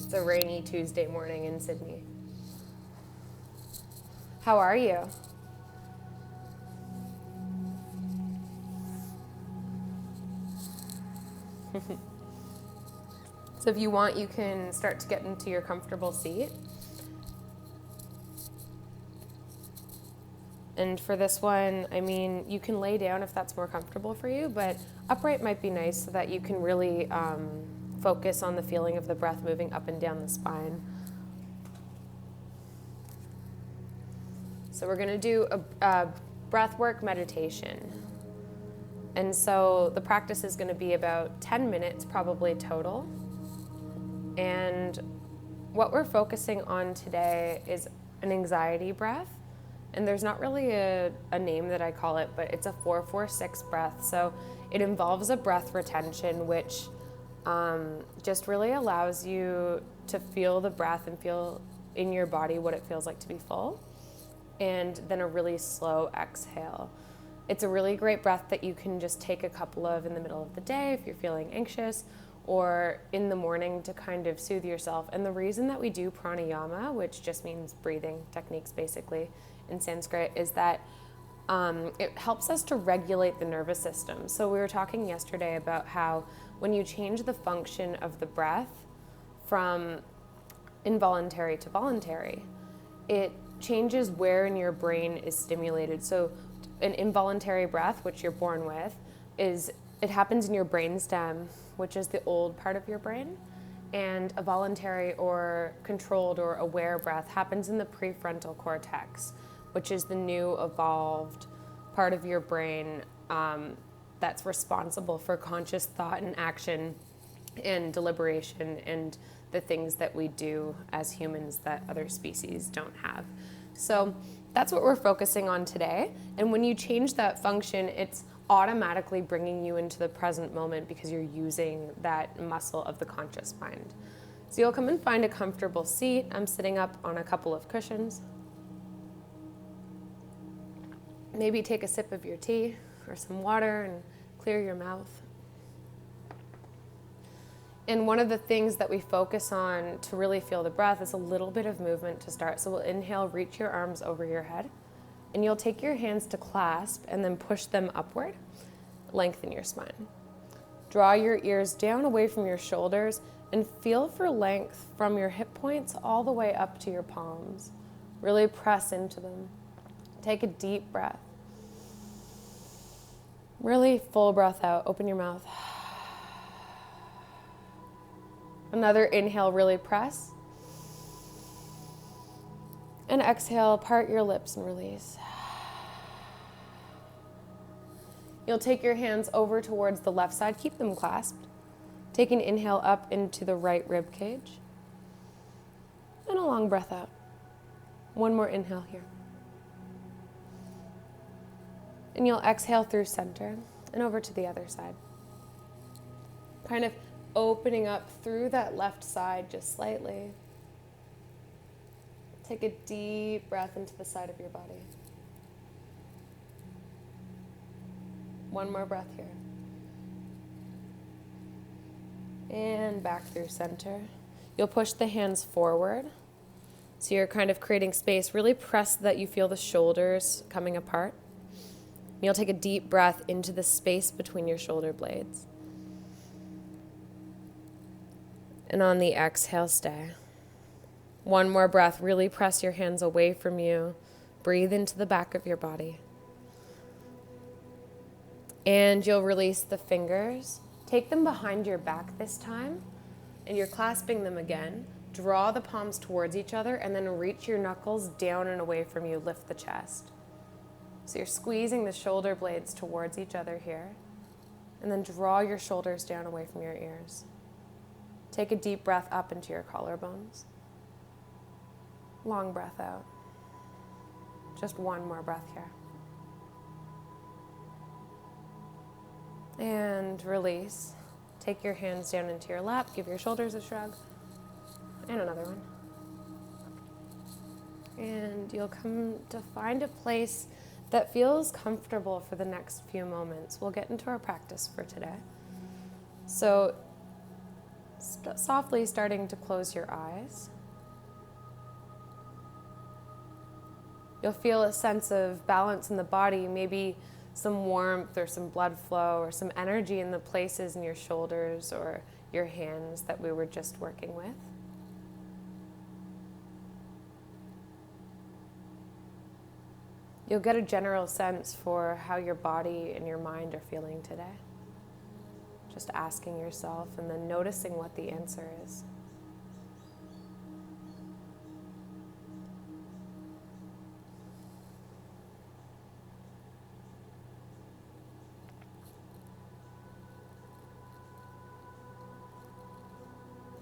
It's a rainy Tuesday morning in Sydney. How are you? So if you want, you can start to get into your comfortable seat. And for this one, I mean, you can lay down if that's more comfortable for you, but upright might be nice so that you can really focus on the feeling of the breath moving up and down the spine. So we're going to do a breath work meditation. And so the practice is going to be about 10 minutes probably total. And what we're focusing on today is an anxiety breath. And there's not really a name that I call it, but it's a 4-4-6 breath. So it involves a breath retention, which just really allows you to feel the breath and feel in your body what it feels like to be full. And then a really slow exhale. It's a really great breath that you can just take a couple of in the middle of the day if you're feeling anxious, or in the morning to kind of soothe yourself. And the reason that we do pranayama, which just means breathing techniques basically in Sanskrit, is that it helps us to regulate the nervous system. So we were talking yesterday about how when you change the function of the breath from involuntary to voluntary, it changes where in your brain is stimulated. So an involuntary breath, which you're born with, it happens in your brainstem, which is the old part of your brain. And a voluntary or controlled or aware breath happens in the prefrontal cortex, which is the new evolved part of your brain that's responsible for conscious thought and action and deliberation and the things that we do as humans that other species don't have. So that's what we're focusing on today. And when you change that function, it's automatically bringing you into the present moment because you're using that muscle of the conscious mind. So you'll come and find a comfortable seat. I'm sitting up on a couple of cushions. Maybe take a sip of your tea or some water and clear your mouth. And one of the things that we focus on to really feel the breath is a little bit of movement to start. So we'll inhale, reach your arms over your head, and you'll take your hands to clasp and then push them upward. Lengthen your spine. Draw your ears down away from your shoulders and feel for length from your hip points all the way up to your palms. Really press into them. Take a deep breath. Really full breath out. Open your mouth. Another inhale, really press. And exhale, part your lips and release. You'll take your hands over towards the left side. Keep them clasped. Take an inhale up into the right rib cage. And a long breath out. One more inhale here. And you'll exhale through center and over to the other side. Kind of opening up through that left side just slightly. Take a deep breath into the side of your body. One more breath here. And back through center. You'll push the hands forward. So you're kind of creating space. Really press so that you feel the shoulders coming apart. You'll take a deep breath into the space between your shoulder blades. And on the exhale, stay. One more breath. Really press your hands away from you. Breathe into the back of your body. And you'll release the fingers. Take them behind your back this time. And you're clasping them again. Draw the palms towards each other and then reach your knuckles down and away from you. Lift the chest. So you're squeezing the shoulder blades towards each other here. And then draw your shoulders down away from your ears. Take a deep breath up into your collarbones. Long breath out. Just one more breath here. And release. Take your hands down into your lap. Give your shoulders a shrug. And another one. And you'll come to find a place that feels comfortable for the next few moments. We'll get into our practice for today. So Softly starting to close your eyes. You'll feel a sense of balance in the body, maybe some warmth or some blood flow or some energy in the places in your shoulders or your hands that we were just working with. You'll get a general sense for how your body and your mind are feeling today. Just asking yourself and then noticing what the answer is.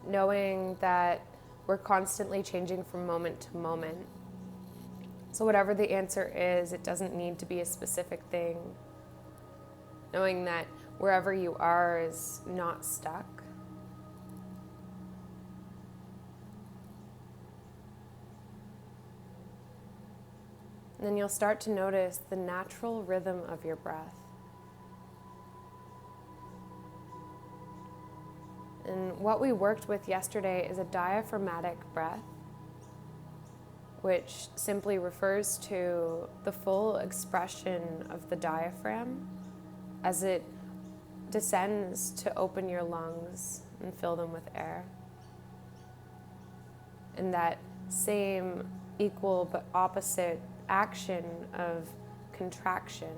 Knowing that we're constantly changing from moment to moment. So whatever the answer is, it doesn't need to be a specific thing. Knowing that wherever you are is not stuck. And then you'll start to notice the natural rhythm of your breath. And what we worked with yesterday is a diaphragmatic breath, which simply refers to the full expression of the diaphragm as it descends to open your lungs and fill them with air. And that same equal but opposite action of contraction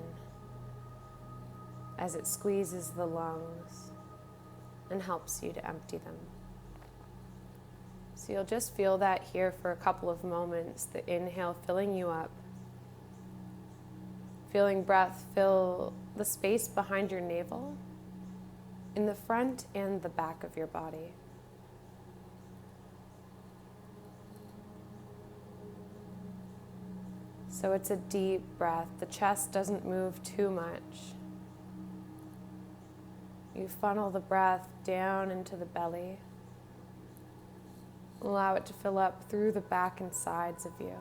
as it squeezes the lungs and helps you to empty them. So you'll just feel that here for a couple of moments, the inhale filling you up, feeling breath fill the space behind your navel, in the front and the back of your body. So it's a deep breath. The chest doesn't move too much. You funnel the breath down into the belly. Allow it to fill up through the back and sides of you.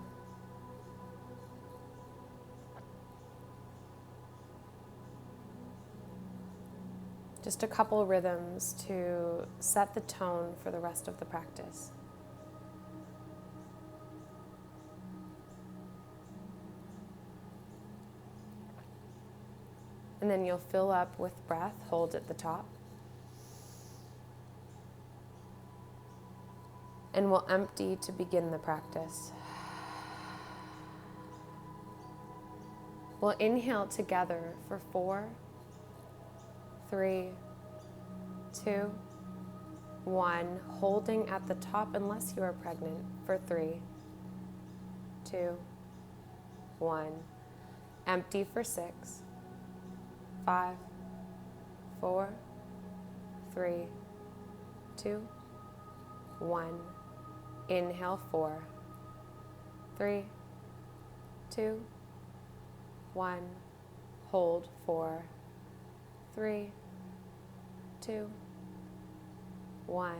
Just a couple rhythms to set the tone for the rest of the practice. And then you'll fill up with breath, hold at the top. And we'll empty to begin the practice. We'll inhale together for 4, 3, 2, 1. Holding at the top unless you are pregnant for 3, 2, 1. Empty for 6, 5, 4, 3, 2, 1. Inhale 4, 3, 2, 1. Hold 4, 3, 2, 1.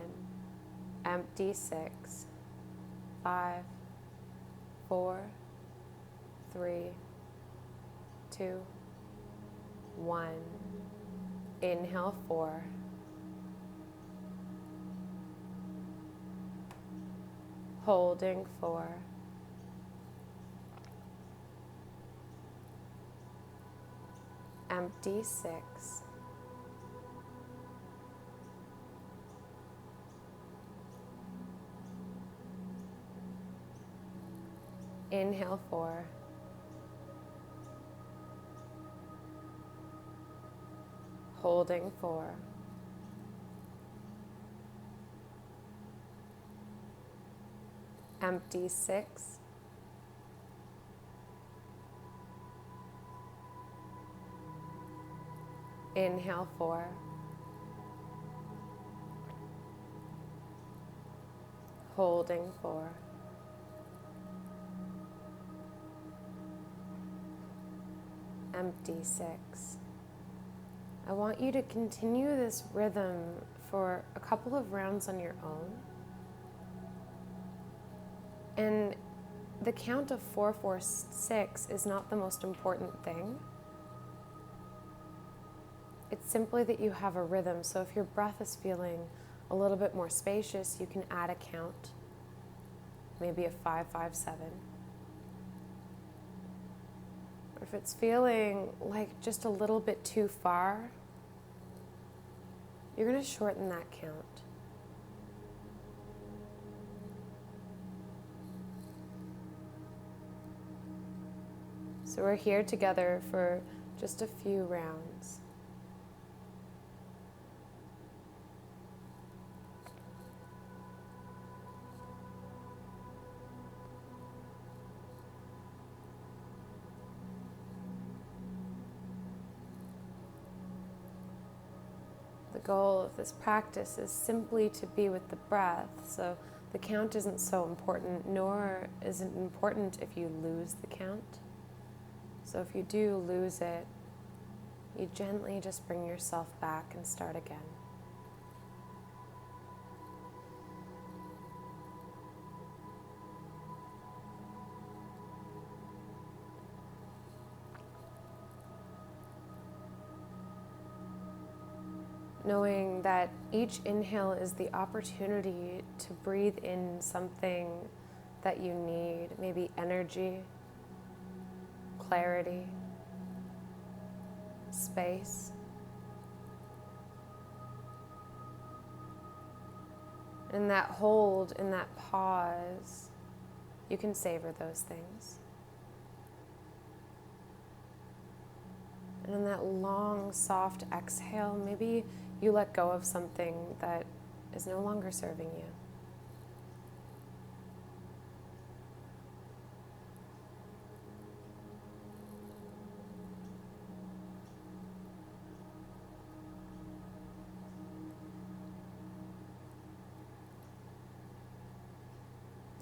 Empty 6, 5, 4, 3, 2, 1. Inhale 4. Holding 4. Empty 6. Inhale 4. Holding 4. Empty 6. Inhale 4. Holding 4. Empty 6. I want you to continue this rhythm for a couple of rounds on your own. And the count of 4, 4, 6 is not the most important thing. It's simply that you have a rhythm. So if your breath is feeling a little bit more spacious, you can add a count, maybe a 5-5-7. Or if it's feeling like just a little bit too far, you're going to shorten that count. So we're here together for just a few rounds. The goal of this practice is simply to be with the breath, so the count isn't so important, nor is it important if you lose the count. So if you do lose it, you gently just bring yourself back and start again. Knowing that each inhale is the opportunity to breathe in something that you need, maybe energy, clarity, space. In that hold, in that pause, you can savor those things. And in that long, soft exhale, maybe you let go of something that is no longer serving you.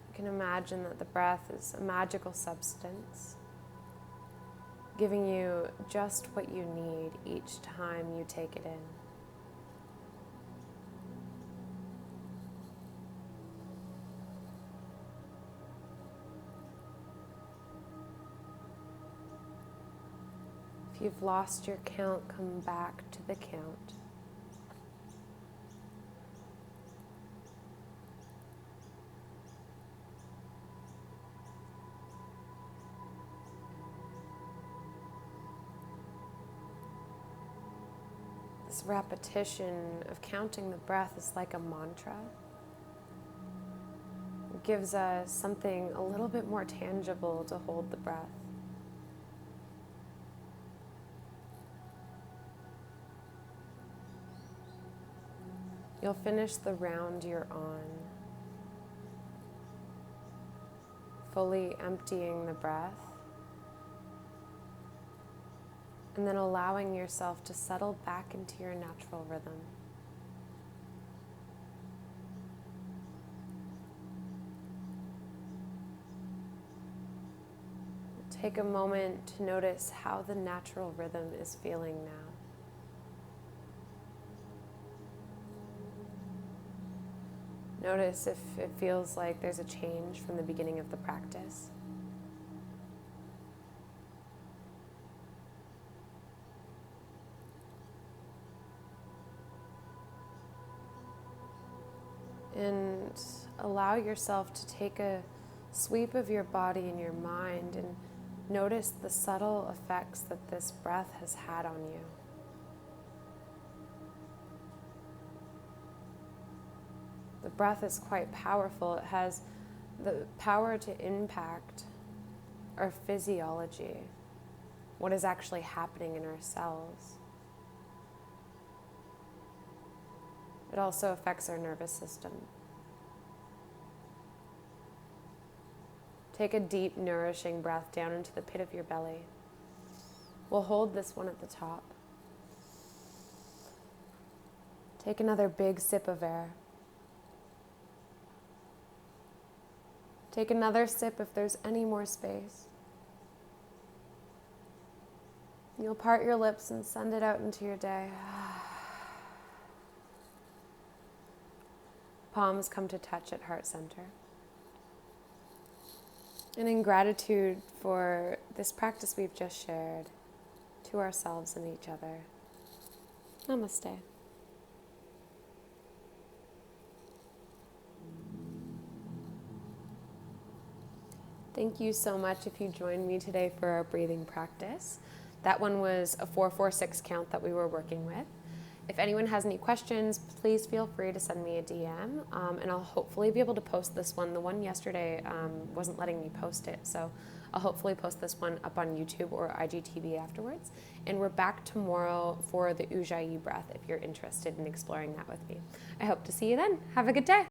You can imagine that the breath is a magical substance, giving you just what you need each time you take it in. If you've lost your count, come back to the count. This repetition of counting the breath is like a mantra. It gives us something a little bit more tangible to hold the breath. You'll finish the round you're on, fully emptying the breath, and then allowing yourself to settle back into your natural rhythm. Take a moment to notice how the natural rhythm is feeling now. Notice if it feels like there's a change from the beginning of the practice. And allow yourself to take a sweep of your body and your mind and notice the subtle effects that this breath has had on you. The breath is quite powerful. It has the power to impact our physiology, what is actually happening in our cells. It also affects our nervous system. Take a deep, nourishing breath down into the pit of your belly. We'll hold this one at the top. Take another big sip of air. Take another sip if there's any more space. You'll part your lips and send it out into your day. Palms come to touch at heart center. And in gratitude for this practice we've just shared, to ourselves and each other, namaste. Thank you so much if you joined me today for our breathing practice. That one was a 4-4-6 count that we were working with. If anyone has any questions, please feel free to send me a DM, and I'll hopefully be able to post this one. The one yesterday wasn't letting me post it, so I'll hopefully post this one up on YouTube or IGTV afterwards. And we're back tomorrow for the Ujjayi breath if you're interested in exploring that with me. I hope to see you then. Have a good day.